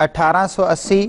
1880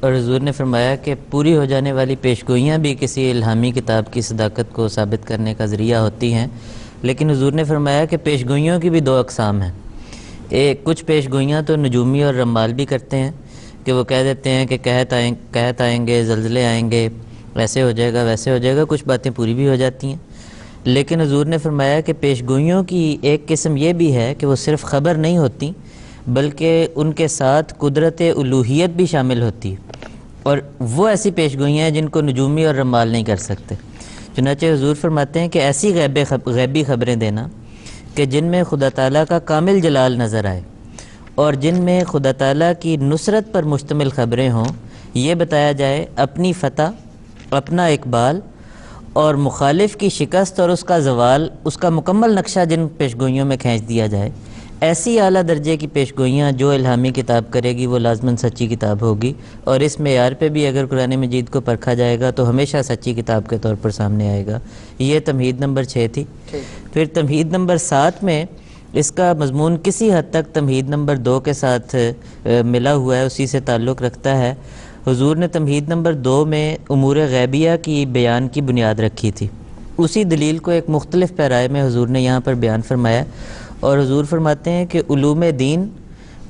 اور حضور نے فرمایا کہ پوری ہو جانے والی پیشگوئیاں بھی کسی الہامی کتاب کی صداقت کو ثابت کرنے کا ذریعہ ہوتی ہیں، لیکن حضور نے فرمایا کہ پیشگوئیوں کی بھی دو اقسام ہیں۔ کچھ پیشگوئیاں تو نجومی اور رمال بھی کرتے ہیں کہ وہ کہہ دیتے ہیں کہ قحط آئیں گے، زلزلے آئیں گے، ایسے ہو جائے گا ویسے ہو جائے گا، کچھ باتیں پوری بھی ہو جاتی ہیں۔ لیکن حضور نے فرمایا کہ پیشگوئیوں کی ایک قسم یہ بھی ہے کہ وہ صرف خبر نہیں ہوتی بلکہ ان کے ساتھ قدرت الوہیت بھی شامل ہوتی ہے، اور وہ ایسی پیشگوئیاں ہیں جن کو نجومی اور رمال نہیں کر سکتے۔ چنانچہ حضور فرماتے ہیں کہ ایسی غیبی خبریں دینا کہ جن میں خدا تعالیٰ کا کامل جلال نظر آئے اور جن میں خدا تعالیٰ کی نصرت پر مشتمل خبریں ہوں، یہ بتایا جائے اپنی فتح، اپنا اقبال اور مخالف کی شکست اور اس کا زوال، اس کا مکمل نقشہ جن پیشگوئیوں میں کھینچ دیا جائے، ایسی اعلیٰ درجے کی پیشگوئیاں جو الہامی کتاب کرے گی وہ لازماً سچی کتاب ہوگی، اور اس معیار پہ بھی اگر قرآن مجید کو پرکھا جائے گا تو ہمیشہ سچی کتاب کے طور پر سامنے آئے گا۔ یہ تمہید نمبر 6 تھی۔ پھر تمہید نمبر 7 میں اس کا مضمون کسی حد تک تمہید نمبر 2 کے ساتھ ملا ہوا ہے، اسی سے تعلق رکھتا ہے۔ حضور نے تمہید نمبر 2 میں امور غیبیہ کی بیان کی بنیاد رکھی تھی، اسی دلیل کو ایک مختلف پیرائے میں حضور نے یہاں پر بیان فرمایا، اور حضور فرماتے ہیں کہ علوم دین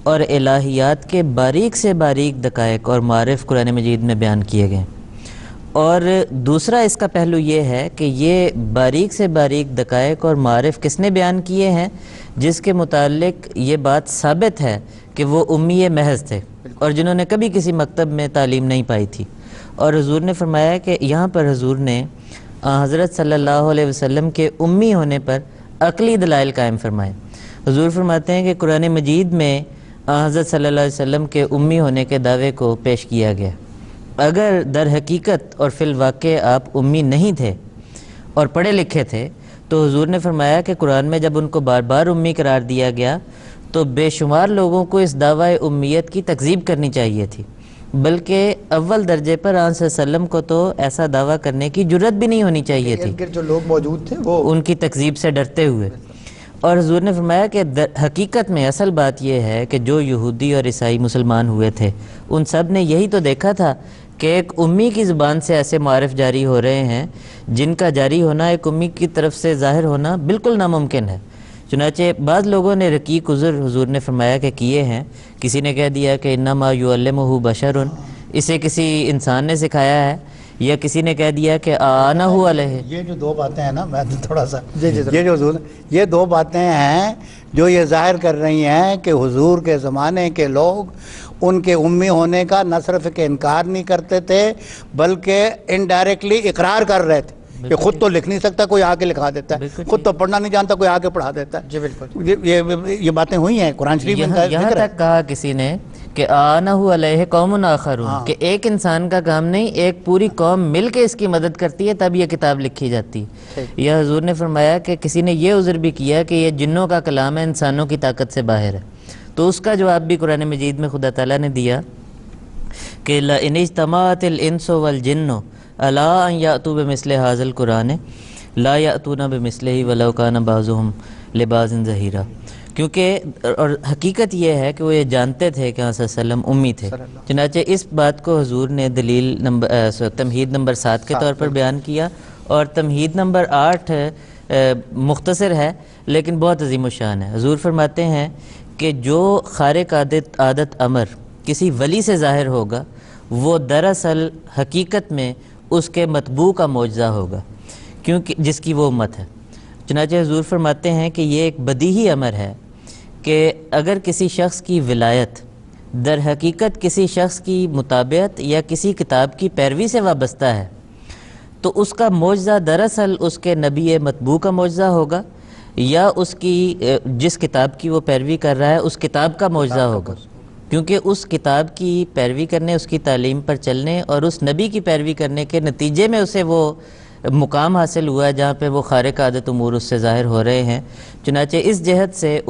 اور الہیات کے باریک سے باریک دقائق اور معارف قرآن مجید میں بیان کیے گئے، اور دوسرا اس کا پہلو یہ ہے کہ یہ باریک سے باریک دقائق اور معارف کس نے بیان کیے ہیں؟ جس کے متعلق یہ بات ثابت ہے کہ وہ امی محض تھے اور جنہوں نے کبھی کسی مکتب میں تعلیم نہیں پائی تھی۔ اور حضور نے فرمایا کہ یہاں پر حضور نے حضرت صلی اللہ علیہ وسلم کے امی ہونے پر عقلی دلائل قائم فرمائے۔ حضور فرماتے ہیں کہ قرآن مجید میں حضرت صلی اللہ علیہ وسلم کے امی ہونے کے دعوے کو پیش کیا گیا۔ اگر در حقیقت اور فی الواقع آپ امی نہیں تھے اور پڑھے لکھے تھے تو حضور نے فرمایا کہ قرآن میں جب ان کو بار بار امی قرار دیا گیا تو بے شمار لوگوں کو اس دعوی امیت کی تکذیب کرنی چاہیے تھی، بلکہ اول درجے پر آن صلی اللہ علیہ وسلم کو تو ایسا دعویٰ کرنے کی جرت بھی نہیں ہونی چاہیے تھی، جو لوگ موجود تھے وہ ان کی تکذیب سے ڈرتے ہوئے۔ اور حضور نے فرمایا کہ حقیقت میں اصل بات یہ ہے کہ جو یہودی اور عیسائی مسلمان ہوئے تھے ان سب نے یہی تو دیکھا تھا کہ ایک امی کی زبان سے ایسے معارف جاری ہو رہے ہیں جن کا جاری ہونا ایک امی کی طرف سے ظاہر ہونا بالکل ناممکن ہے۔ چنانچہ بعض لوگوں نے رقیق عذر حضور نے فرمایا کہ کیے ہیں۔ کسی نے کہہ دیا کہ انما یعلمہ بشر، اسے کسی انسان نے سکھایا ہے، یا کسی نے کہہ دیا کہ آنہ علیہ۔ یہ جو دو باتیں ہیں نا، میں تھوڑا سا یہ جو حضور یہ دو باتیں ہیں جو یہ ظاہر کر رہی ہیں کہ حضور کے زمانے کے لوگ ان کے امی ہونے کا نہ صرف کہ انکار نہیں کرتے تھے بلکہ انڈائریکٹلی اقرار کر رہے تھے کہ خود تو لکھ نہیں سکتا، کوئی آ کے لکھا دیتا ہے، خود تو پڑھنا نہیں جانتا، کوئی آ کے پڑھا دیتا ہے۔ جی بالکل، یہ باتیں ہوئی ہیں قرآن شریف میں۔ یہاں تک کہا کسی نے کہ آنہ علیہ قوم آخرون، کہ ایک انسان کا کام نہیں، ایک پوری قوم مل کے اس کی مدد کرتی ہے تب یہ کتاب لکھی جاتی ہے۔ یہ حضور نے فرمایا کہ کسی نے یہ عذر بھی کیا کہ یہ جنوں کا کلام ہے، انسانوں کی طاقت سے باہر ہے، تو اس کا جواب بھی قرآن مجید میں خدا تعالیٰ نے دیا کہ لَإِنِ اجْتَمَعَتِ الْإِنسُ وَالْجِنُّ عَلَىٰ أَن يَأْتُوا بِمِثْلِ هَٰذَا الْقُرْآنِ لَا يَأْتُونَ بِمِثْلِهِ وَلَوْ كَانَ بَعْضُهُمْ لِبَعْضٍ ظَهِيرًا، کیونکہ اور حقیقت یہ ہے کہ وہ یہ جانتے تھے کہ صلی اللہ علیہ وسلم امی تھے۔ چنانچہ اس بات کو حضور نے دلیل تمہید نمبر 7 کے طور پر بیان کیا، اور تمہید نمبر 8 مختصر ہے لیکن بہت عظیم الشان ہے۔ حضور فرماتے ہیں کہ جو خارق عادت امر کسی ولی سے ظاہر ہوگا وہ دراصل حقیقت میں اس کے مطبوع کا معجزہ ہوگا، کیونکہ جس کی وہ امت ہے۔ چنانچہ حضور فرماتے ہیں کہ یہ ایک بدیہی امر ہے کہ اگر کسی شخص کی ولایت در حقیقت کسی شخص کی مطابعت یا کسی کتاب کی پیروی سے وابستہ ہے تو اس کا معجزہ دراصل اس کے نبی مطبوع کا معجزہ ہوگا، یا اس کی جس کتاب کی وہ پیروی کر رہا ہے اس کتاب کا معجزہ ہوگا، کیونکہ اس کتاب کی پیروی کرنے، اس کی تعلیم پر چلنے اور اس نبی کی پیروی کرنے کے نتیجے میں اسے وہ مقام حاصل ہوا ہے جہاں پہ وہ خارق عادت امور اس سے ظاہر ہو رہے ہیں۔ چنانچہ اس جہت سے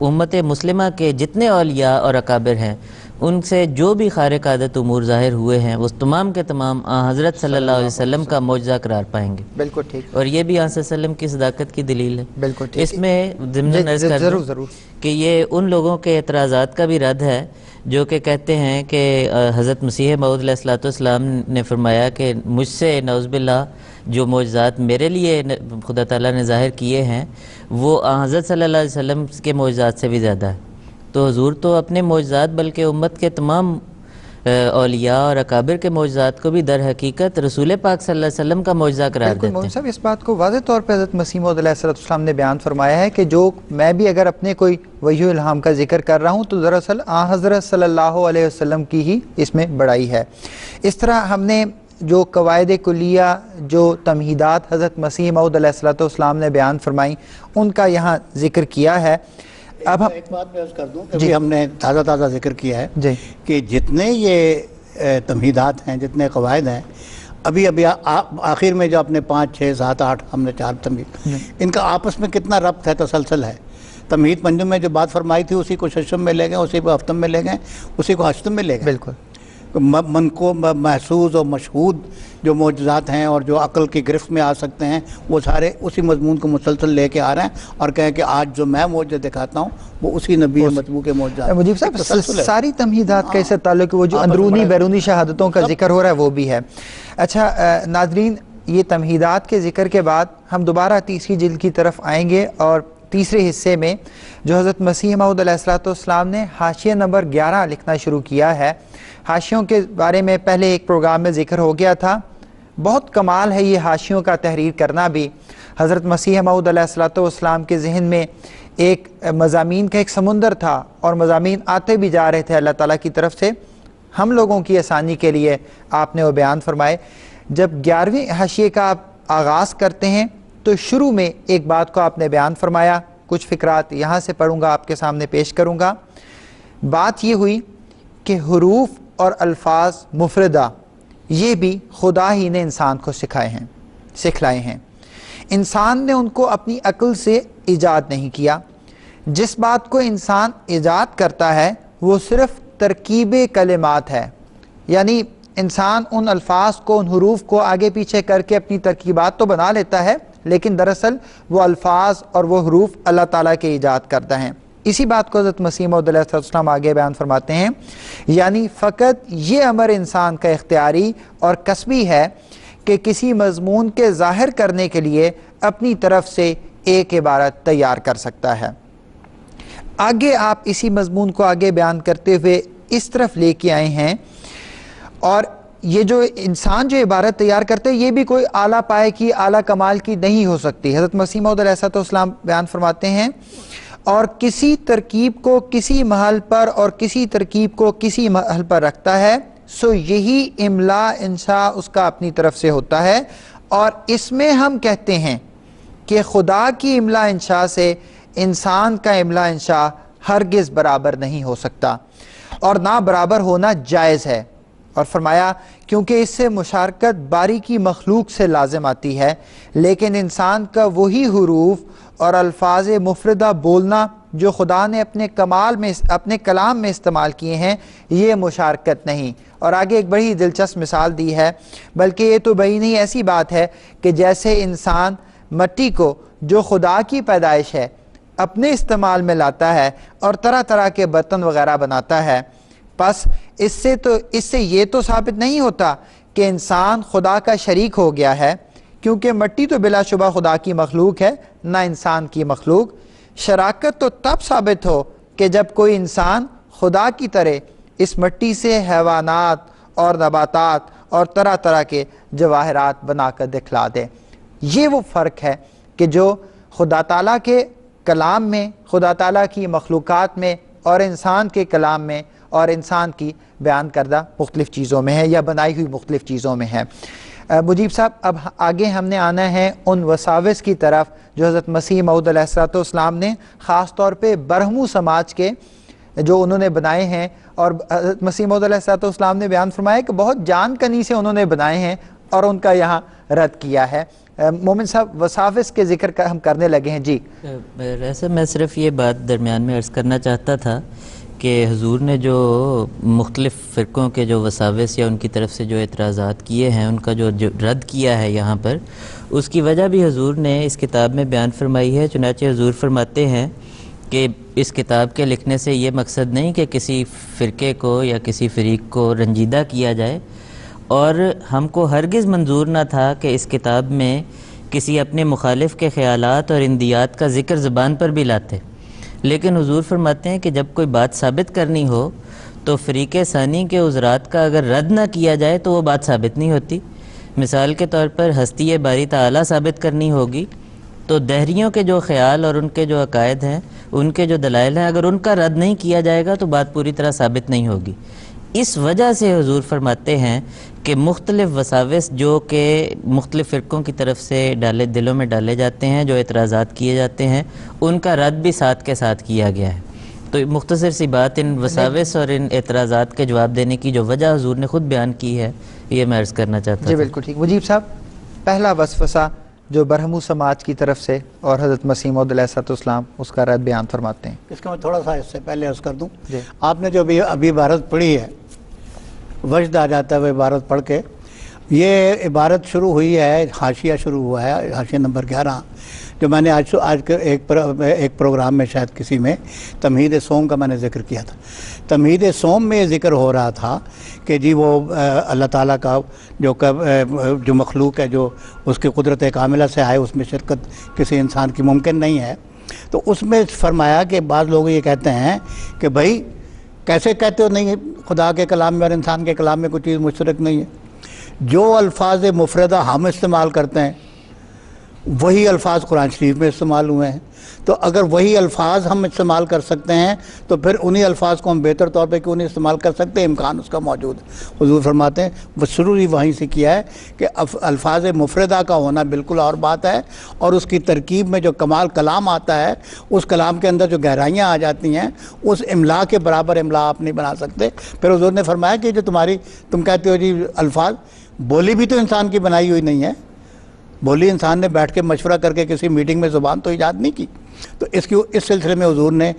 امت مسلمہ کے جتنے اولیاء اور اکابر ہیں ان سے جو بھی خارق عادت امور ظاہر ہوئے ہیں وہ تمام کے تمام حضرت صلی اللہ علیہ وسلم کا معجزہ قرار پائیں گے. بالکل ٹھیک. اور یہ بھی صلی اللہ علیہ وسلم کی صداقت کی دلیل ہے. بالکل ٹھیک. اس میں ضمن عرض کر دوں ضرور کہ یہ ان لوگوں کے اعتراضات کا بھی رد ہے جو کہ کہتے ہیں کہ حضرت مسیح موعود علیہ الصلوۃ والسلام نے فرمایا کہ مجھ سے نعوذ باللہ جو معجزات میرے لیے خدا تعالیٰ نے ظاہر کیے ہیں وہ حضرت صلی اللہ علیہ وسلم کے معجزات سے بھی زیادہ ہے. تو حضور تو اپنے معجزات بلکہ امت کے تمام اولیاء اور اکابر کے معجزات کو بھی در حقیقت رسول پاک صلی اللہ علیہ وسلم کا معجزہ قرار دیتے ہیں. مولوی صاحب اس بات کو واضح طور پہ حضرت مسیح موعود علیہ السلام نے بیان فرمایا ہے کہ جو میں بھی اگر اپنے کوئی وحی و الہام کا ذکر کر رہا ہوں تو دراصل حضرت صلی اللہ علیہ وسلم کی ہی اس میں بڑائی ہے. اس طرح ہم نے جو قواعد کلیہ جو تمہیدات حضرت مسیح موعود علیہ السلام نے بیان فرمائی ان کا یہاں ذکر کیا ہے. اب ہم ایک بات میں عرض کر دوں کہ ہم نے تازہ ذکر کیا ہے جی کہ جتنے یہ تمہیدات ہیں جتنے قواعد ہیں ابھی آخر میں جو اپنے 5 6 7 8 ہم نے 4 تمہید ان کا آپس میں کتنا ربط ہے تسلسل ہے. تمہید پنجم میں جو بات فرمائی تھی اسی کو ششم میں لے گئے, اسی کو ہفتم میں لے گئے, اسی کو اشتم میں لے گئے. بالکل من کو محسوس اور مشہود جو معجزات ہیں اور جو عقل کی گرفت میں آ سکتے ہیں وہ سارے اسی مضمون کو مسلسل لے کے آ رہے ہیں اور کہیں کہ آج جو میں معجزہ دکھاتا ہوں وہ اسی نبی مطبوع کے معجزات. مجیب صاحب ساری تمہیدات کا اس سے تعلق وہ جو اندرونی بیرونی شہادتوں کا ذکر ہو رہا ہے وہ بھی ہے. اچھا ناظرین, یہ تمہیدات کے ذکر کے بعد ہم دوبارہ تیسری جلد کی طرف آئیں گے اور تیسرے حصے میں جو حضرت مسیح موعود علیہ السلام نے حاشیہ نمبر 11 لکھنا شروع کیا ہے. حاشیوں کے بارے میں پہلے ایک پروگرام میں ذکر ہو گیا تھا. بہت کمال ہے یہ حاشیوں کا تحریر کرنا بھی. حضرت مسیح موعود علیہ السلام کے ذہن میں ایک مضامین کا ایک سمندر تھا اور مضامین آتے بھی جا رہے تھے اللہ تعالیٰ کی طرف سے. ہم لوگوں کی آسانی کے لیے آپ نے وہ بیان فرمائے. جب 11ویں حاشیے کا آپ آغاز کرتے ہیں تو شروع میں ایک بات کو آپ نے بیان فرمایا. کچھ فقرات یہاں سے پڑھوں گا, آپ کے سامنے پیش کروں گا. بات یہ ہوئی کہ حروف اور الفاظ مفردہ یہ بھی خدا ہی نے انسان کو سکھلائے ہیں. انسان نے ان کو اپنی عقل سے ایجاد نہیں کیا. جس بات کو انسان ایجاد کرتا ہے وہ صرف ترکیب کلمات ہے, یعنی انسان ان الفاظ کو ان حروف کو آگے پیچھے کر کے اپنی ترکیبات تو بنا لیتا ہے لیکن دراصل وہ الفاظ اور وہ حروف اللہ تعالیٰ کے ایجاد کرتا ہے. اسی بات کو حضرت مسیح موعود علیہ السلام آگے بیان فرماتے ہیں, یعنی فقط یہ امر انسان کا اختیاری اور کسبی ہے کہ کسی مضمون کے ظاہر کرنے کے لیے اپنی طرف سے ایک عبارت تیار کر سکتا ہے. آگے آپ اسی مضمون کو آگے بیان کرتے ہوئے اس طرف لے کے آئے ہیں, اور یہ جو انسان جو عبارت تیار کرتے ہیں یہ بھی کوئی اعلیٰ پائے کی اعلیٰ کمال کی نہیں ہو سکتی. حضرت مسیح موعود علیہ السلام بیان فرماتے ہیں, اور کسی ترکیب کو کسی محل پر اور کسی ترکیب کو کسی محل پر رکھتا ہے سو یہی املا انشاء اس کا اپنی طرف سے ہوتا ہے. اور اس میں ہم کہتے ہیں کہ خدا کی املا انشاء سے انسان کا املا انشاء ہرگز برابر نہیں ہو سکتا اور نہ برابر ہونا جائز ہے. اور فرمایا کیونکہ اس سے مشارکت باری کی مخلوق سے لازم آتی ہے, لیکن انسان کا وہی حروف اور الفاظ مفردہ بولنا جو خدا نے اپنے کلام میں استعمال کیے ہیں یہ مشارکت نہیں. اور آگے ایک بڑی دلچسپ مثال دی ہے, بلکہ یہ تو بڑی نہیں ایسی بات ہے کہ جیسے انسان مٹی کو جو خدا کی پیدائش ہے اپنے استعمال میں لاتا ہے اور طرح طرح کے برتن وغیرہ بناتا ہے, پس اس سے یہ تو ثابت نہیں ہوتا کہ انسان خدا کا شریک ہو گیا ہے, کیونکہ مٹی تو بلا شبہ خدا کی مخلوق ہے نہ انسان کی مخلوق. شراکت تو تب ثابت ہو کہ جب کوئی انسان خدا کی طرح اس مٹی سے حیوانات اور نباتات اور طرح طرح کے جواہرات بنا کر دکھلا دے. یہ وہ فرق ہے کہ جو خدا تعالیٰ کے کلام میں, خدا تعالیٰ کی مخلوقات میں اور انسان کے کلام میں اور انسان کی بیان کردہ مختلف چیزوں میں ہے یا بنائی ہوئی مختلف چیزوں میں ہے. مجیب صاحب اب آگے ہم نے آنا ہے ان وساوس کی طرف جو حضرت مسیح موعود علیہ السلام نے خاص طور پہ برہمو سماج کے جو انہوں نے بنائے ہیں, اور حضرت مسیح موعود علیہ السلام نے بیان فرمایا کہ بہت جان کنی سے انہوں نے بنائے ہیں اور ان کا یہاں رد کیا ہے. مومن صاحب وساوس کے ذکر ہم کرنے لگے ہیں. جی ویسے میں صرف یہ بات درمیان میں عرض کرنا چاہتا تھا کہ حضور نے جو مختلف فرقوں کے جو وساوس یا ان کی طرف سے جو اعتراضات کیے ہیں ان کا جو رد کیا ہے یہاں پر، اس کی وجہ بھی حضور نے اس کتاب میں بیان فرمائی ہے۔ چنانچہ حضور فرماتے ہیں کہ اس کتاب کے لکھنے سے یہ مقصد نہیں کہ کسی فرقے کو یا کسی فریق کو رنجیدہ کیا جائے، اور ہم کو ہرگز منظور نہ تھا کہ اس کتاب میں کسی اپنے مخالف کے خیالات اور اندیات کا ذکر زبان پر بھی لاتے، لیکن حضور فرماتے ہیں کہ جب کوئی بات ثابت کرنی ہو تو فریق ثانی کے عذرات کا اگر رد نہ کیا جائے تو وہ بات ثابت نہیں ہوتی۔ مثال کے طور پر ہستی باری تعالیٰ ثابت کرنی ہوگی تو دہریوں کے جو خیال اور ان کے جو عقائد ہیں، ان کے جو دلائل ہیں، اگر ان کا رد نہیں کیا جائے گا تو بات پوری طرح ثابت نہیں ہوگی۔ اس وجہ سے حضور فرماتے ہیں کہ مختلف وساوس جو کہ مختلف فرقوں کی طرف سے دلوں میں ڈالے جاتے ہیں، جو اعتراضات کیے جاتے ہیں، ان کا رد بھی ساتھ کے ساتھ کیا گیا ہے۔ تو مختصر سی بات ان وساوس اور ان اعتراضات کے جواب دینے کی جو وجہ حضور نے خود بیان کی ہے، یہ میں عرض کرنا چاہتا ہوں۔ جی بالکل ٹھیک۔ مجیب صاحب، پہلا وسوسہ جو برہمو سماج کی طرف سے اور حضرت مسیح موعود علیہ السلام اس کا رد بیان فرماتے ہیں۔ اس کا میں تھوڑا سا اس سے پہلے عرض کر دوں، آپ نے جو ابھی عبارت پڑھی ہے، وجد آ جاتا ہے وہ عبارت پڑھ کے، یہ عبارت شروع ہوئی ہے، حاشیہ شروع ہوا ہے، حاشیہ نمبر 11، جو میں نے آج ایک پروگرام میں شاید کسی میں تمہید صوم کا میں نے ذکر کیا تھا۔ تمہید صوم میں یہ ذکر ہو رہا تھا کہ جی وہ اللہ تعالیٰ کا جو مخلوق ہے، جو اس کی قدرت کاملہ سے آئے، اس میں شرکت کسی انسان کی ممکن نہیں ہے۔ تو اس میں فرمایا کہ بعض لوگ یہ کہتے ہیں کہ بھائی کیسے کہتے ہو نہیں خدا کے کلام میں اور انسان کے کلام میں کوئی چیز مشترک نہیں ہے؟ جو الفاظ مفردہ ہم استعمال کرتے ہیں وہی الفاظ قرآن شریف میں استعمال ہوئے ہیں، تو اگر وہی الفاظ ہم استعمال کر سکتے ہیں تو پھر انہی الفاظ کو ہم بہتر طور پہ کیوں نہیں استعمال کر سکتے؟ امکان اس کا موجود ہے۔ حضور فرماتے ہیں وہ شروع ہی وہیں سے کیا ہے کہ الفاظ مفردہ کا ہونا بالکل اور بات ہے، اور اس کی ترکیب میں جو کمال کلام آتا ہے، اس کلام کے اندر جو گہرائیاں آ جاتی ہیں، اس املا کے برابر املا آپ نہیں بنا سکتے۔ پھر حضور نے فرمایا کہ جو تم کہتے ہو جی الفاظ، بولی بھی تو انسان کی بنائی ہوئی نہیں ہے، بولی انسان نے بیٹھ کے مشورہ کر کے کسی میٹنگ میں زبان تو ایجاد نہیں کی۔ تو اس سلسلے میں حضور نے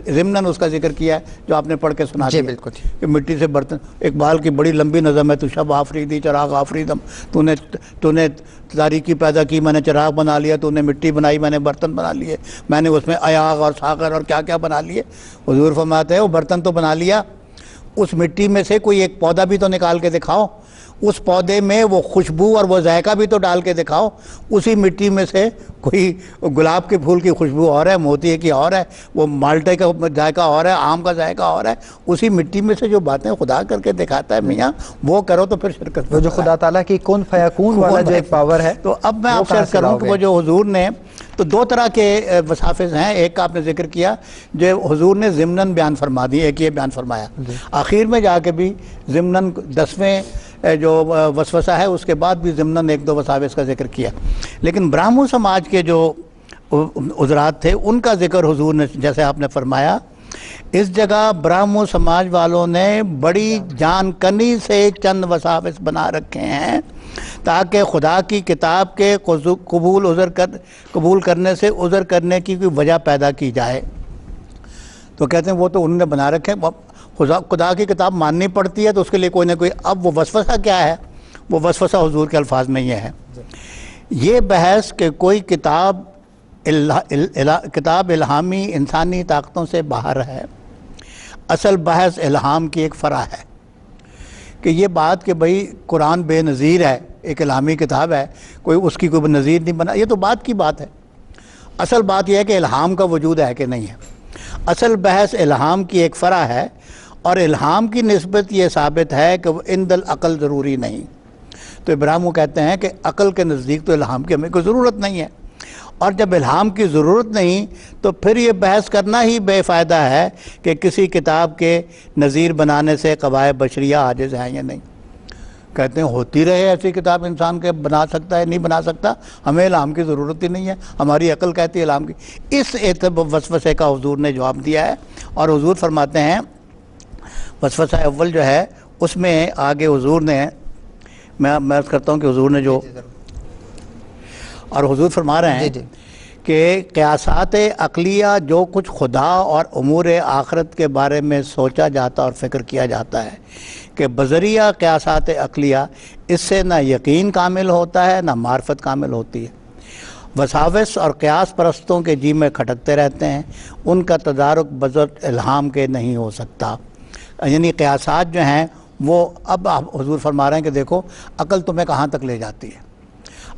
ضمناً اس کا ذکر کیا ہے جو آپ نے پڑھ کے سنا دیا کہ مٹی سے برتن، اقبال کی بڑی لمبی نظم ہے، تو شب آفریدی چراغ آفریدم، تو نے تاریکی پیدا کی، میں نے چراغ بنا لیا، تو نے مٹی بنائی، میں نے برتن بنا لیے، میں نے اس میں ایاغ اور ساغر اور کیا کیا بنا لیے۔ حضور فرماتے ہیں وہ برتن تو بنا لیا، اس مٹی میں سے کوئی ایک پودا بھی تو نکال کے دکھاؤ، اس پودے میں وہ خوشبو اور وہ ذائقہ بھی تو ڈال کے دکھاؤ، اسی مٹی میں سے کوئی گلاب کے پھول کی خوشبو اور ہے، موتی کی اور ہے، وہ مالٹے کا ذائقہ اور ہے، آم کا ذائقہ اور ہے، اسی مٹی میں سے جو باتیں خدا کر کے دکھاتا ہے میاں وہ کرو تو پھر شرکت جو خدا تعالیٰ کی کن فیکون والا جو ایک پاور ہے۔ تو اب میں آپ سے عرض کروں کہ وہ جو حضور نے تو دو طرح کے وصافظ ہیں، ایک کا آپ نے ذکر کیا جو حضور نے ضمناً بیان فرما دی، ایک یہ بیان فرمایا آخر میں جا کے بھی ضمناً 10ویں جو وسوسہ ہے اس کے بعد بھی ضمناً ایک دو وساوس کا ذکر کیا، لیکن برہمو سماج کے جو عذرات تھے ان کا ذکر حضور نے جیسے آپ نے فرمایا، اس جگہ برہمو سماج والوں نے بڑی جان کنی سے چند وساوس بنا رکھے ہیں تاکہ خدا کی کتاب کے قبول کرنے سے عذر کرنے کی کوئی وجہ پیدا کی جائے۔ تو کہتے ہیں وہ تو انہوں نے بنا رکھے، خدا کی کتاب ماننی پڑتی ہے تو اس کے لیے کوئی نہ کوئی، اب وہ وسوسہ کیا ہے؟ وہ وسوسہ حضور کے الفاظ میں یہ ہے، یہ بحث کہ کوئی کتاب الہامی انسانی طاقتوں سے باہر ہے، اصل بحث الہام کی ایک فرع ہے کہ یہ بات کہ بھئی قرآن بے نظیر ہے، ایک الہامی کتاب ہے، کوئی اس کی کوئی نظیر نہیں بنا، یہ تو بات کی بات ہے۔ اصل بات یہ ہے کہ الہام کا وجود ہے کہ نہیں ہے۔ اصل بحث الہام کی ایک فرع ہے، اور الہام کی نسبت یہ ثابت ہے کہ وہ عند العقل ضروری نہیں۔ تو ابراہیم کہتے ہیں کہ عقل کے نزدیک تو الہام کی ہمیں کوئی ضرورت نہیں ہے، اور جب الہام کی ضرورت نہیں تو پھر یہ بحث کرنا ہی بے فائدہ ہے کہ کسی کتاب کے نظیر بنانے سے قواعد بشریہ عاجز ہیں یا نہیں۔ کہتے ہیں ہوتی رہے ایسی کتاب انسان کے بنا سکتا ہے نہیں بنا سکتا، ہمیں الہام کی ضرورت ہی نہیں ہے، ہماری عقل کہتی ہے الہام کی۔ اس وسوسے کا حضور نے جواب دیا ہے، اور حضور فرماتے ہیں وسوسہ اول جو ہے اس میں آگے حضور نے، میں عرض کرتا ہوں کہ حضور نے جو، اور حضور فرما رہے ہیں کہ قیاسات عقلیہ جو کچھ خدا اور امور آخرت کے بارے میں سوچا جاتا اور فکر کیا جاتا ہے کہ بذریعہ قیاسات عقلیہ اس سے نہ یقین کامل ہوتا ہے نہ معرفت کامل ہوتی ہے۔ وساوس اور قیاس پرستوں کے جی میں کھٹکتے رہتے ہیں، ان کا تدارک بذات الہام کے نہیں ہو سکتا۔ یعنی قیاسات جو ہیں وہ اب حضور فرما رہے ہیں کہ دیکھو عقل تمہیں کہاں تک لے جاتی ہے۔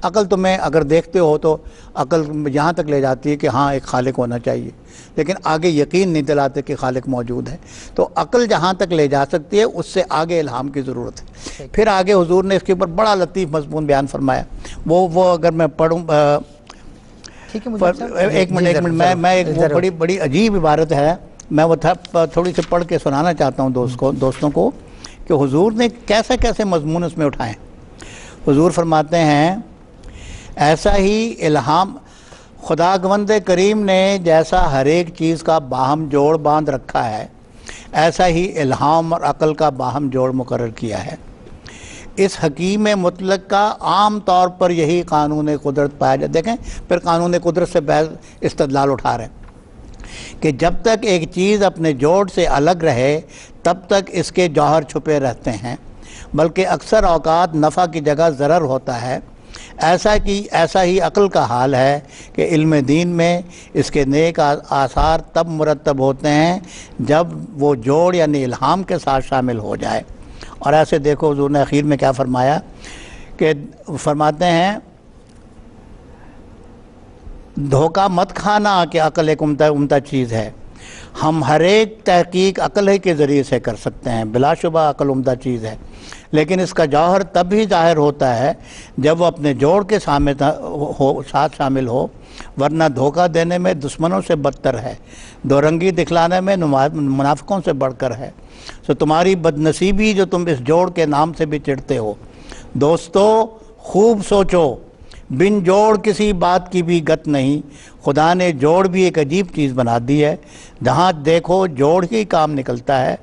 عقل تمہیں اگر دیکھتے ہو تو عقل یہاں تک لے جاتی ہے کہ ہاں ایک خالق ہونا چاہیے، لیکن آگے یقین نہیں دلاتے کہ خالق موجود ہے۔ تو عقل جہاں تک لے جا سکتی ہے اس سے آگے الہام کی ضرورت ہے۔ پھر آگے حضور نے اس کے اوپر بڑا لطیف مضمون بیان فرمایا، وہ اگر میں پڑھوں ایک منٹ میں ایک وہ بڑی عجیب عبارت ہے، میں وہ تھوڑی سی پڑھ کے سنانا چاہتا ہوں دوستوں کو کہ حضور نے کیسے کیسے مضمون اس میں اٹھائے۔ حضور فرماتے ہیں ایسا ہی الہام خداوند کریم نے جیسا ہر ایک چیز کا باہم جوڑ باندھ رکھا ہے، ایسا ہی الہام اور عقل کا باہم جوڑ مقرر کیا ہے۔ اس حکیم مطلق کا عام طور پر یہی قانون قدرت پایا جاتا ہے۔ دیکھیں پھر قانون قدرت سے بحث استدلال اٹھا رہے ہیں کہ جب تک ایک چیز اپنے جوڑ سے الگ رہے تب تک اس کے جوہر چھپے رہتے ہیں، بلکہ اکثر اوقات نفع کی جگہ ضرر ہوتا ہے۔ ایسا ہی عقل کا حال ہے کہ علم دین میں اس کے نیک آثار تب مرتب ہوتے ہیں جب وہ جوڑ یعنی الہام کے ساتھ شامل ہو جائے۔ اور ایسے دیکھو حضور نے اخیر میں کیا فرمایا کہ فرماتے ہیں دھوکہ مت کھانا کہ عقل ایک عمدہ چیز ہے، ہم ہر ایک تحقیق عقل ہی کے ذریعے سے کر سکتے ہیں، بلا شبہ عقل عمدہ چیز ہے، لیکن اس کا جوہر تب ہی ظاہر ہوتا ہے جب وہ اپنے جوڑ کے ساتھ شامل ہو، ورنہ دھوکہ دینے میں دشمنوں سے بدتر ہے، دو رنگی دکھلانے میں منافقوں سے بڑھ کر ہے۔ سو تمہاری بدنصیبی جو تم اس جوڑ کے نام سے بھی چڑھتے ہو۔ دوستو خوب سوچو، بن جوڑ کسی بات کی بھی گت نہیں، خدا نے جوڑ بھی ایک عجیب چیز بنا دی ہے، جہاں دیکھو جوڑ ہی کام نکلتا ہے۔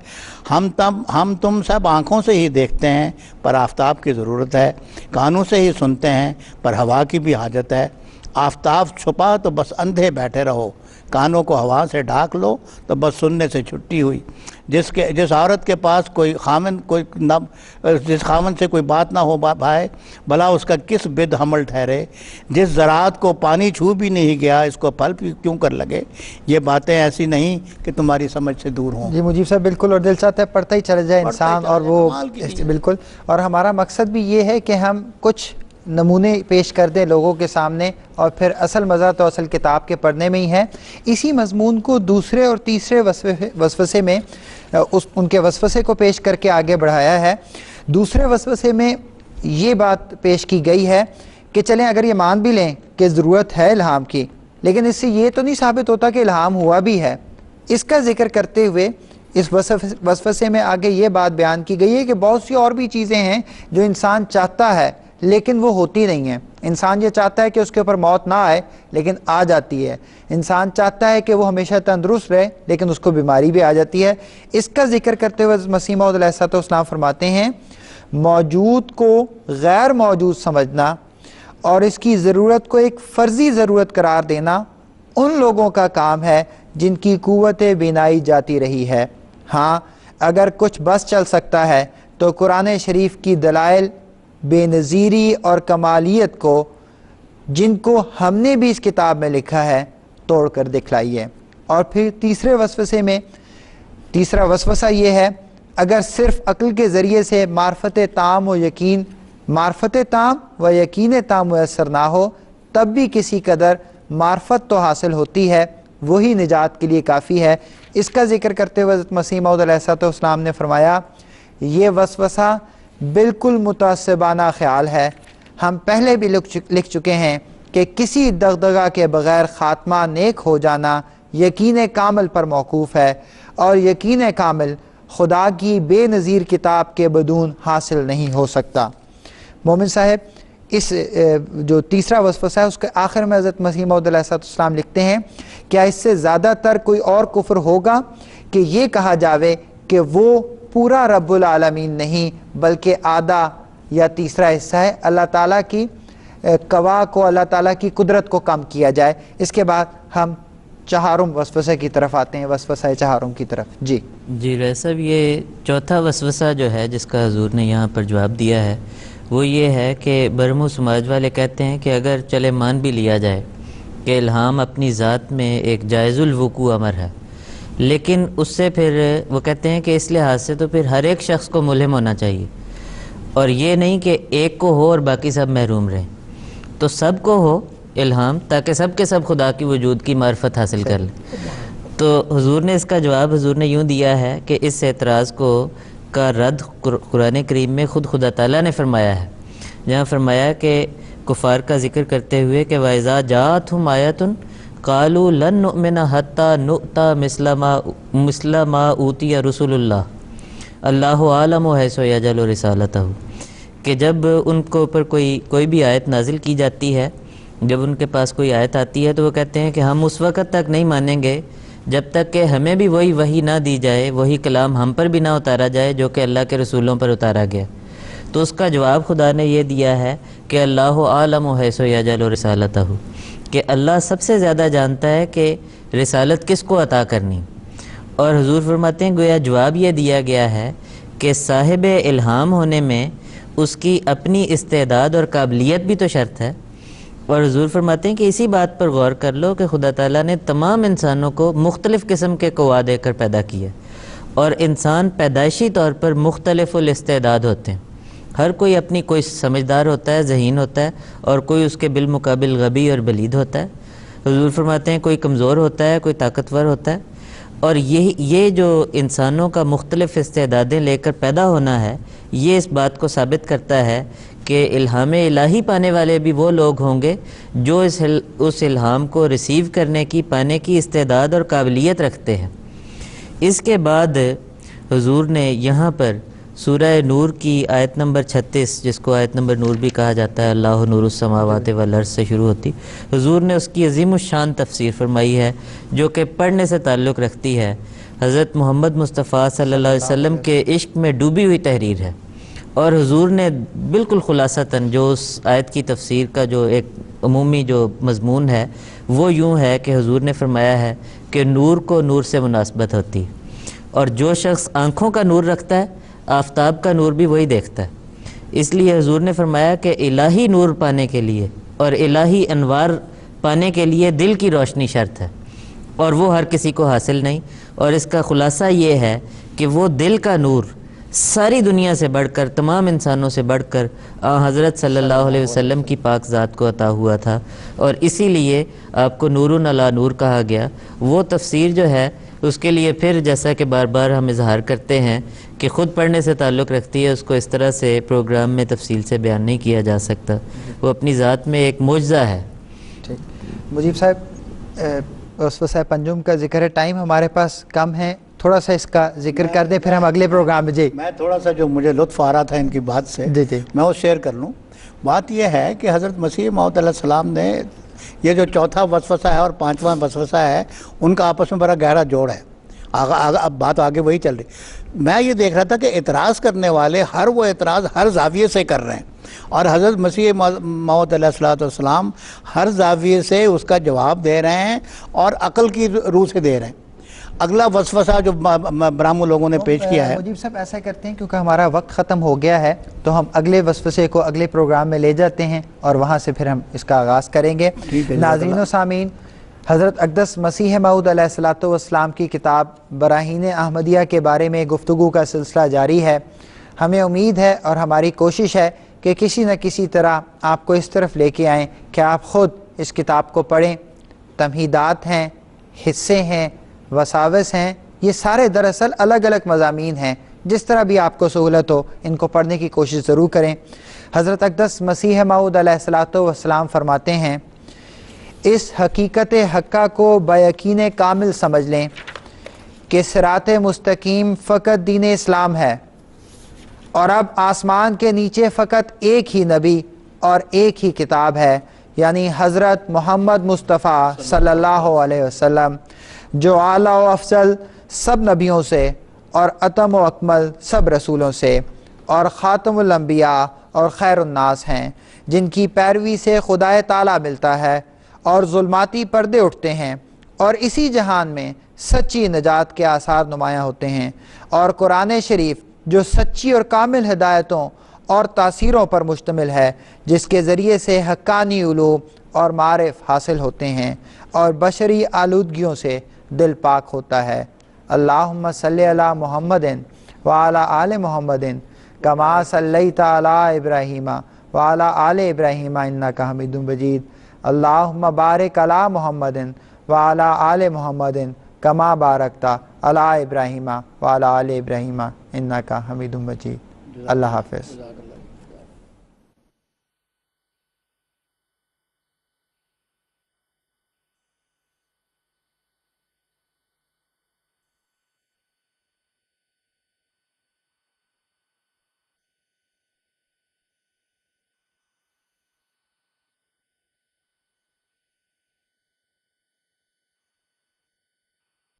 ہم تم سب آنکھوں سے ہی دیکھتے ہیں پر آفتاب کی ضرورت ہے، کانوں سے ہی سنتے ہیں پر ہوا کی بھی حاجت ہے۔ آفتاب چھپا تو بس اندھے بیٹھے رہو، کانوں کو ہوا سے ڈھانک لو تو بس سننے سے چھٹی ہوئی۔ جس عورت کے پاس جس خامن سے کوئی بات نہ ہو پائے بھلا اس کا کس بد حمل ٹھہرے، جس زراعت کو پانی چھو بھی نہیں گیا اس کو پھل کیوں کر لگے۔ یہ باتیں ایسی نہیں کہ تمہاری سمجھ سے دور ہوں۔ جی مجیب صاحب بالکل، اور دل چاہتا ہے پڑھتا ہی چلے جائے انسان، اور وہ بالکل، اور ہمارا مقصد بھی یہ ہے کہ ہم کچھ نمونے پیش کر دیں لوگوں کے سامنے، اور پھر اصل مزہ تو اصل کتاب کے پڑھنے میں ہی ہے۔ اسی مضمون کو دوسرے اور تیسرے وسوسے میں ان کے وسوسے کو پیش کر کے آگے بڑھایا ہے۔ دوسرے وسوسے میں یہ بات پیش کی گئی ہے کہ چلیں اگر یہ مان بھی لیں کہ ضرورت ہے الہام کی، لیکن اس سے یہ تو نہیں ثابت ہوتا کہ الہام ہوا بھی ہے۔ اس کا ذکر کرتے ہوئے اس وسوسے میں آگے یہ بات بیان کی گئی ہے کہ بہت سی اور بھی چیزیں ہیں جو انسان چاہتا ہے لیکن وہ ہوتی نہیں ہیں۔ انسان یہ چاہتا ہے کہ اس کے اوپر موت نہ آئے لیکن آ جاتی ہے۔ انسان چاہتا ہے کہ وہ ہمیشہ تندرست رہے لیکن اس کو بیماری بھی آ جاتی ہے۔ اس کا ذکر کرتے ہوئے مسیح موعود علیہ السلام فرماتے ہیں موجود کو غیر موجود سمجھنا اور اس کی ضرورت کو ایک فرضی ضرورت قرار دینا ان لوگوں کا کام ہے جن کی قوت بینائی جاتی رہی ہے۔ ہاں اگر کچھ بس چل سکتا ہے تو قرآن شریف کی دلائل بے نظیری اور کمالیت کو جن کو ہم نے بھی اس کتاب میں لکھا ہے توڑ کر دکھلائیے۔ اور پھر تیسرے وسوسے میں تیسرا وسوسہ یہ ہے اگر صرف عقل کے ذریعے سے معرفت تام و یقین تام میسر نہ ہو تب بھی کسی قدر معرفت تو حاصل ہوتی ہے، وہی نجات کے لیے کافی ہے۔ اس کا ذکر کرتے ہوئے حضرت مسیح موعود علیہ السلام نے فرمایا یہ وسوسہ بالکل متعصبانہ خیال ہے۔ ہم پہلے بھی لکھ چکے ہیں کہ کسی دغدغہ کے بغیر خاتمہ نیک ہو جانا یقین کامل پر موقوف ہے، اور یقین کامل خدا کی بے نظیر کتاب کے بدون حاصل نہیں ہو سکتا۔ مومن صاحب اس جو تیسرا وسوسہ ہے اس کے آخر میں حضرت مسیح موعود علیہ السلام لکھتے ہیں کیا اس سے زیادہ تر کوئی اور کفر ہوگا کہ یہ کہا جاوے کہ وہ پورا رب العالمین نہیں بلکہ آدھا یا تیسرا حصہ ہے، اللہ تعالیٰ کی قوا کو، اللہ تعالیٰ کی قدرت کو کم کیا جائے۔ اس کے بعد ہم چہارم وسوسے کی طرف آتے ہیں، وسوسہ چہارم کی طرف۔ جی رئیس صاحب، یہ چوتھا وسوسہ جو ہے جس کا حضور نے یہاں پر جواب دیا ہے وہ یہ ہے کہ برہمو سماج والے کہتے ہیں کہ اگر چلے مان بھی لیا جائے کہ الہام اپنی ذات میں ایک جائز الوقوع امر ہے، لیکن اس سے پھر وہ کہتے ہیں کہ اس لحاظ سے تو پھر ہر ایک شخص کو ملہم ہونا چاہیے، اور یہ نہیں کہ ایک کو ہو اور باقی سب محروم رہیں، تو سب کو ہو الہام تاکہ سب کے سب خدا کی وجود کی معرفت حاصل کر لیں۔ تو حضور نے اس کا جواب حضور نے یوں دیا ہے کہ اس اعتراض کا رد قرآن کریم میں خود خدا تعالیٰ نے فرمایا ہے، جہاں فرمایا کہ کفار کا ذکر کرتے ہوئے کہ وَإِذَا جَاءَتْهُمْ آیَةٌ قَالُوا لَن نُؤْمِنَ حَتَّى نُؤْتَى مِثْلَ مَا أُوتِیَ رُسُلُ اللَّهِ اللَّهُ أَعْلَمُ حَيْثُ يَجْعَلُ رِسَالَتَهُ، کہ جب ان کو اوپر کوئی بھی آیت نازل کی جاتی ہے، جب ان کے پاس کوئی آیت آتی ہے تو وہ کہتے ہیں کہ ہم اس وقت تک نہیں مانیں گے جب تک کہ ہمیں بھی وہی نہ دی جائے، وہی کلام ہم پر بھی نہ اتارا جائے جو کہ اللہ کے رسولوں پر اتارا گیا۔ تو اس کا جواب خدا نے یہ دیا ہے کہ اللہ عالم حیث یجعل رسالتہ، کہ اللہ سب سے زیادہ جانتا ہے کہ رسالت کس کو عطا کرنی، اور حضور فرماتے ہیں گویا جواب یہ دیا گیا ہے کہ صاحب الہام ہونے میں اس کی اپنی استعداد اور قابلیت بھی تو شرط ہے، اور حضور فرماتے ہیں کہ اسی بات پر غور کر لو کہ خدا تعالیٰ نے تمام انسانوں کو مختلف قسم کے قوا دے کر پیدا کیا، اور انسان پیدائشی طور پر مختلف الاستعداد ہوتے ہیں، ہر کوئی اپنی کوئی سمجھدار ہوتا ہے، ذہین ہوتا ہے، اور کوئی اس کے بالمقابل غبی اور بلید ہوتا ہے۔ حضور فرماتے ہیں کوئی کمزور ہوتا ہے، کوئی طاقتور ہوتا ہے، اور یہ جو انسانوں کا مختلف استعدادیں لے کر پیدا ہونا ہے، یہ اس بات کو ثابت کرتا ہے کہ الہام الہی پانے والے بھی وہ لوگ ہوں گے جو اس الہام کو ریسیو کرنے کی، پانے کی استعداد اور قابلیت رکھتے ہیں۔ اس کے بعد حضور نے یہاں پر سورہ نور کی آیت نمبر 36، جس کو آیت نمبر نور بھی کہا جاتا ہے، اللہ نور السماوات والارض سے شروع ہوتی، حضور نے اس کی عظیم الشان تفسیر فرمائی ہے جو کہ پڑھنے سے تعلق رکھتی ہے، حضرت محمد مصطفیٰ صلی اللہ علیہ وسلم کے عشق میں ڈوبی ہوئی تحریر ہے، اور حضور نے بالکل خلاصتاً جو اس آیت کی تفسیر کا جو ایک عمومی جو مضمون ہے وہ یوں ہے کہ حضور نے فرمایا ہے کہ نور کو نور سے مناسبت ہوتی ہے، اور جو شخص آنکھوں کا نور رکھتا ہے آفتاب کا نور بھی وہی دیکھتا ہے، اس لیے حضور نے فرمایا کہ الہی نور پانے کے لیے اور الہی انوار پانے کے لیے دل کی روشنی شرط ہے، اور وہ ہر کسی کو حاصل نہیں، اور اس کا خلاصہ یہ ہے کہ وہ دل کا نور ساری دنیا سے بڑھ کر، تمام انسانوں سے بڑھ کر حضرت صلی اللہ علیہ وسلم کی پاک ذات کو عطا ہوا تھا، اور اسی لیے آپ کو نور علی نور کہا گیا۔ وہ تفسیر جو ہے اس کے لیے پھر جیسا کہ بار بار ہم اظہار کرتے ہیں کہ خود پڑھنے سے تعلق رکھتی ہے، اس کو اس طرح سے پروگرام میں تفصیل سے بیان نہیں کیا جا سکتا، وہ اپنی ذات میں ایک معجزہ ہے۔ ٹھیک، مجیب صاحب وسوسہ پنجم کا ذکر ہے، ٹائم ہمارے پاس کم ہے، تھوڑا سا اس کا ذکر کر دیں پھر ہم اگلے پروگرام میں۔ جی میں تھوڑا سا جو مجھے لطف آ رہا تھا ان کی بات سے، میں وہ شیئر کر لوں۔ بات یہ ہے کہ حضرت مسیح موعود علیہ السلام نے یہ جو چوتھا وسوسہ ہے اور پانچواں وسوسہ ہے، ان کا آپس میں بڑا گہرا جوڑ ہے، اب بات آگے وہی چل رہی۔ میں یہ دیکھ رہا تھا کہ اعتراض کرنے والے وہ اعتراض ہر زاویے سے کر رہے ہیں، اور حضرت مسیح موعود علیہ السلام ہر زاویے سے اس کا جواب دے رہے ہیں اور عقل کی روح سے دے رہے ہیں۔ اگلا وسوسہ جو برہمو لوگوں نے پیش کیا ہے، مجیب صاحب ایسا کرتے ہیں کیونکہ ہمارا وقت ختم ہو گیا ہے تو ہم اگلے وسوسے کو اگلے پروگرام میں لے جاتے ہیں اور وہاں سے پھر ہم اس کا آغاز کریں گے۔ ناظرین و سامعین، حضرت اقدس مسیح موعود علیہ السلام کی کتاب براہین احمدیہ کے بارے میں گفتگو کا سلسلہ جاری ہے۔ ہمیں امید ہے اور ہماری کوشش ہے کہ کسی نہ کسی طرح آپ کو اس طرف لے کے آئیں کہ آپ خود اس کتاب کو پڑھیں۔ تمہیدات ہیں، حصے ہیں، وساوس ہیں، یہ سارے دراصل الگ الگ مضامین ہیں، جس طرح بھی آپ کو سہولت ہو ان کو پڑھنے کی کوشش ضرور کریں۔ حضرت اقدس مسیح موعود علیہ السلام فرماتے ہیں، اس حقیقت حقہ کو بیقین کامل سمجھ لیں کہ صراط مستقیم فقط دین اسلام ہے، اور اب آسمان کے نیچے فقط ایک ہی نبی اور ایک ہی کتاب ہے، یعنی حضرت محمد مصطفیٰ صلی اللہ علیہ وسلم، جو اعلیٰ و افضل سب نبیوں سے اور اتم و اکمل سب رسولوں سے اور خاتم الانبیاء اور خیر الناس ہیں، جن کی پیروی سے خدائے تعالیٰ ملتا ہے اور ظلماتی پردے اٹھتے ہیں اور اسی جہان میں سچی نجات کے آثار نمایاں ہوتے ہیں، اور قرآن شریف جو سچی اور کامل ہدایتوں اور تاثیروں پر مشتمل ہے، جس کے ذریعے سے حقانی علوم اور معارف حاصل ہوتے ہیں اور بشری آلودگیوں سے دل پاک ہوتا ہے۔ اللہم صلی علی محمد وعلی آل محمد کما صلیت علی ابراہیم وعلی آل ابراہیم انک حمید مجید۔ اللہم بارک علی محمد وعلی آل محمد کما بارکت علی ابراہیم وعلی آل ابراہیم انک حمید مجید۔ اللہ حافظ۔